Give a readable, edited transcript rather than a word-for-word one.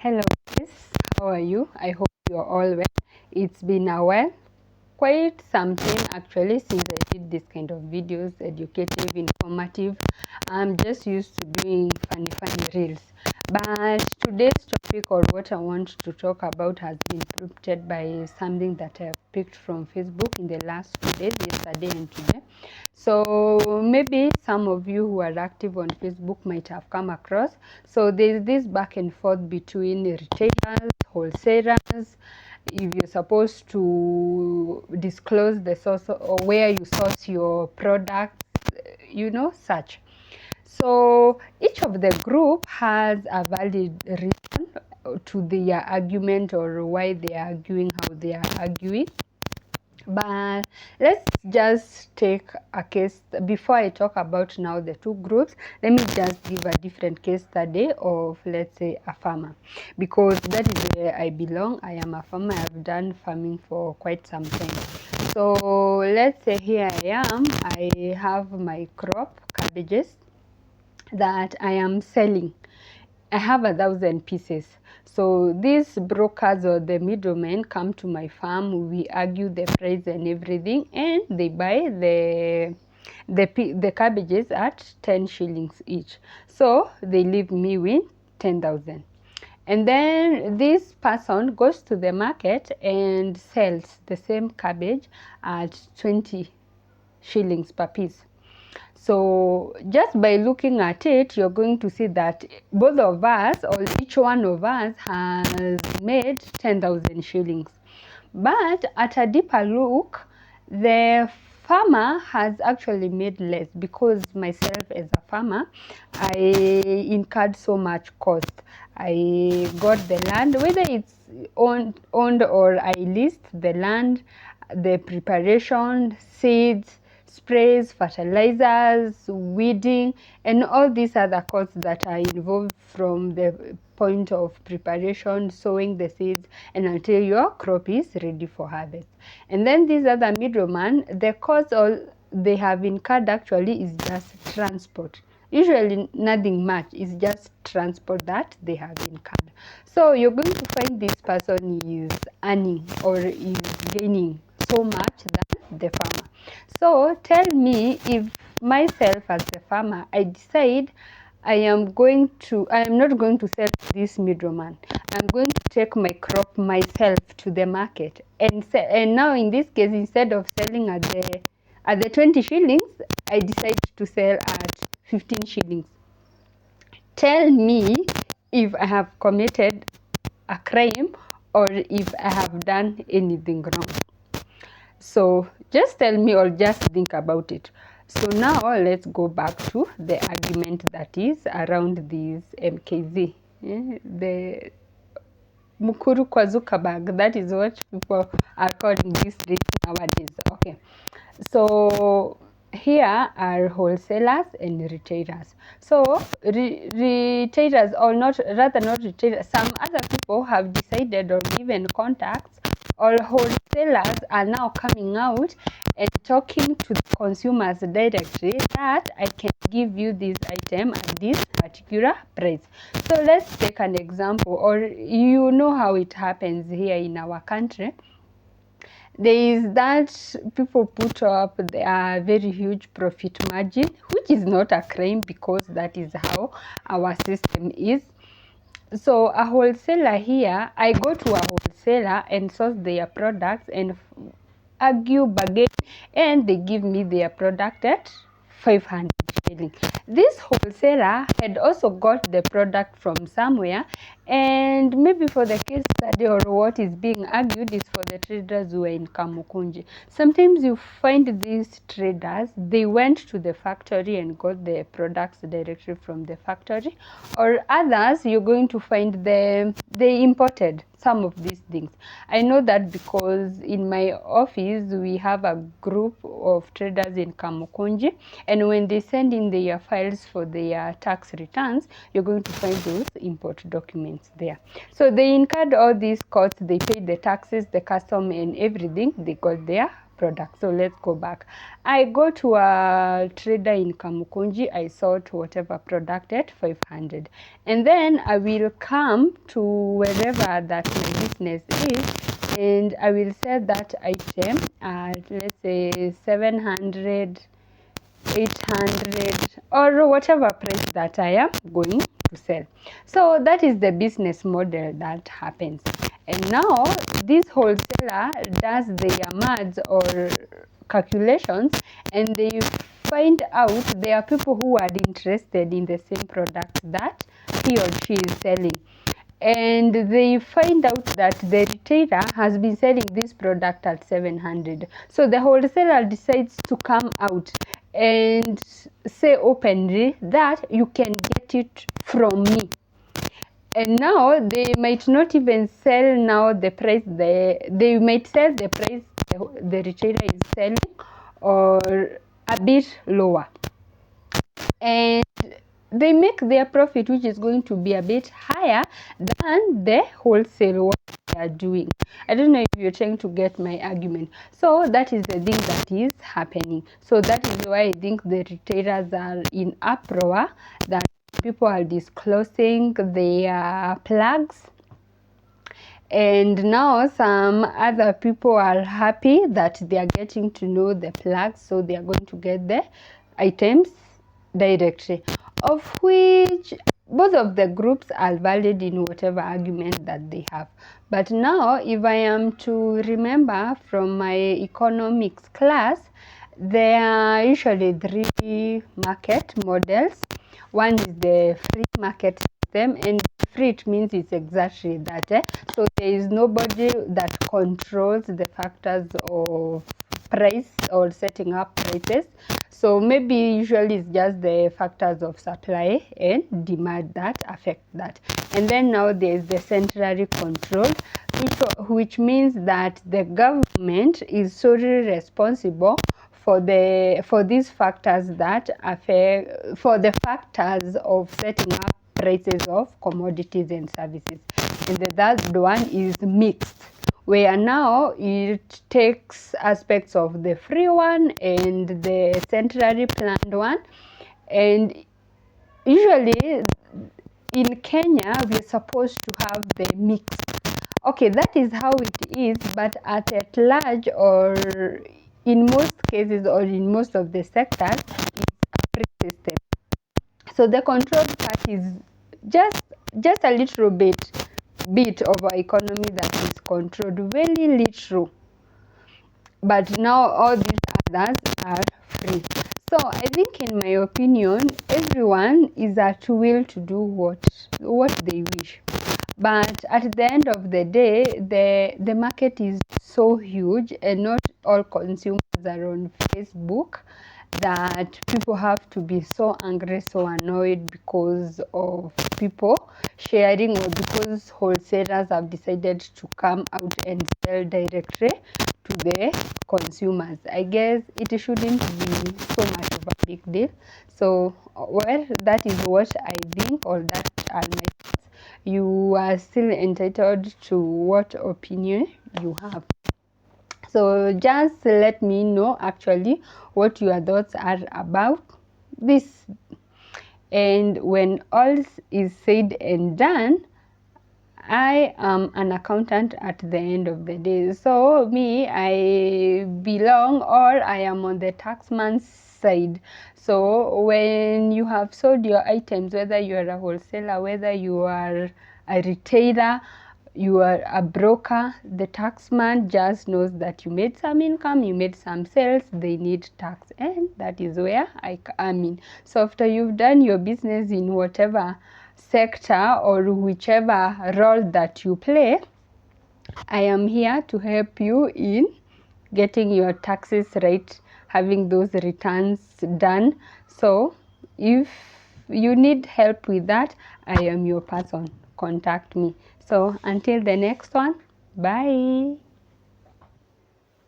Hello guys, how are you? I hope you're all well. It's been a while, quite some time actually, since I did this kind of videos, educative, informative. I'm just used to doing funny reels. But today's topic, or what I want to talk about, has been prompted by something that I've picked from Facebook in the last few days, yesterday and today. So maybe some of you who are active on Facebook might have come across. So there's this back and forth between retailers, wholesalers, if you're supposed to disclose the source or where you source your products, such. So each of the group has a valid reason to their argument or why they are arguing how they are arguing. But let's just take a case. Before I talk about now the two groups, let me just give a different case study of, let's say, a farmer, because that is where I belong. I am a farmer. I've done farming for quite some time. So let's say here I am. I have my crop, cabbages, that I am selling. I have 1,000 pieces. So these brokers or the middlemen come to my farm. We argue the price and everything, and they buy the cabbages at 10 shillings each. So they leave me with 10,000. And then this person goes to the market and sells the same cabbage at 20 shillings per piece. So just by looking at it, you're going to see that both of us, or each one of us, has made 10,000 shillings. But at a deeper look, the farmer has actually made less, because myself as a farmer, I incurred so much cost. I got the land, whether it's owned or I leased the land, the preparation, seeds, sprays, fertilizers, weeding, and all these other costs that are involved from the point of preparation, sowing the seeds, and until your crop is ready for harvest. And then these other middlemen, the cost all they have incurred actually is just transport. Usually nothing much, it's just transport that they have incurred. So you're going to find this person is earning or is gaining so much than the farmer. So tell me, if myself as the farmer, I decide I am not going to sell to this middleman. I'm going to take my crop myself to the market and sell. And now in this case, instead of selling at the 20 shillings, I decide to sell at 15 shillings. Tell me if I have committed a crime or if I have done anything wrong. So just tell me, or just think about it. So now let's go back to the argument that is around this MKZ, the Mukuru kwa Zuckerberg. That is what people are calling this rich nowadays. Okay, so here are wholesalers and retailers. So retailers, or not retailers, some other people have decided or given contacts, or wholesalers are now coming out and talking to the consumers directly that I can give you this item at this particular price. So let's take an example, or you know how it happens here in our country. There is that people put up a very huge profit margin, which is not a crime, because that is how our system is. So a wholesaler here, I go to a wholesaler and source their products and argue, bargain, and they give me their product at 500 shillings. This wholesaler had also got the product from somewhere, and maybe for the case study, or what is being argued, is for the traders who are in Kamukunji. Sometimes you find these traders, they went to the factory and got the products directly from the factory, or others you're going to find they imported some of these things. I know that because in my office we have a group of traders in Kamukunji, and when they send in their files for their tax returns, you're going to find those import documents there. So they incurred all these costs, they paid the taxes, the custom and everything, they got their product. So let's go back. I go to a trader in Kamukunji. I sold whatever product at 500, and then I will come to wherever that my business is, and I will sell that item at, let's say, 700, 800, or whatever price that I am going to sell. So that is the business model that happens. And now this wholesaler does their maths or calculations, and they find out there are people who are interested in the same product that he or she is selling, and they find out that the retailer has been selling this product at 700. So the wholesaler decides to come out and say openly that you can get it from me. And now they might not even sell now the price, they might sell the price the retailer is selling, or a bit lower, and they make their profit, which is going to be a bit higher than the wholesale what they are doing. I don't know if you're trying to get my argument. So that is the thing that is happening. So that is why I think the retailers are in uproar, that people are disclosing their plugs, and now some other people are happy that they are getting to know the plugs, so they are going to get the items directly, of which both of the groups are valid in whatever argument that they have. But now, if I am to remember from my economics class, there are usually three market models. One is the free market system, and free, it means it's exactly that. So there is nobody that controls the factors of price or setting up prices. So maybe usually it's just the factors of supply and demand that affect that. And then now there's the centrally controlled, which means that the government is solely responsible for these factors that affect, for the factors of setting up prices of commodities and services. And the third one is mixed, where now it takes aspects of the free one and the centrally planned one. And usually in Kenya we're supposed to have the mixed. Okay, that is how it is, but at large, or in most cases, or in most of the sectors, it's a free system. So the controlled part is just a little bit of our economy that is controlled, very little. But now all these others are free. So I think, in my opinion, everyone is at will to do what they wish. But at the end of the day, the market is so huge, and not all consumers are on Facebook, that people have to be so angry, so annoyed because of people sharing, or because wholesalers have decided to come out and sell directly to the consumers. I guess it shouldn't be so much of a big deal. So, well, that is what I think, or that are my thoughts. You are still entitled to what opinion you have. So just let me know actually what your thoughts are about this. And when all is said and done, I am an accountant at the end of the day. So me, I belong, or I am on the taxman's side. So when you have sold your items, whether you are a wholesaler, whether you are a retailer, you are a broker, the taxman just knows that you made some income, you made some sales, they need tax, and that is where I come in. So after you've done your business in whatever sector or whichever role that you play, I am here to help you in getting your taxes right, having those returns done. So if you need help with that, I am your person. Contact me. So until the next one, bye.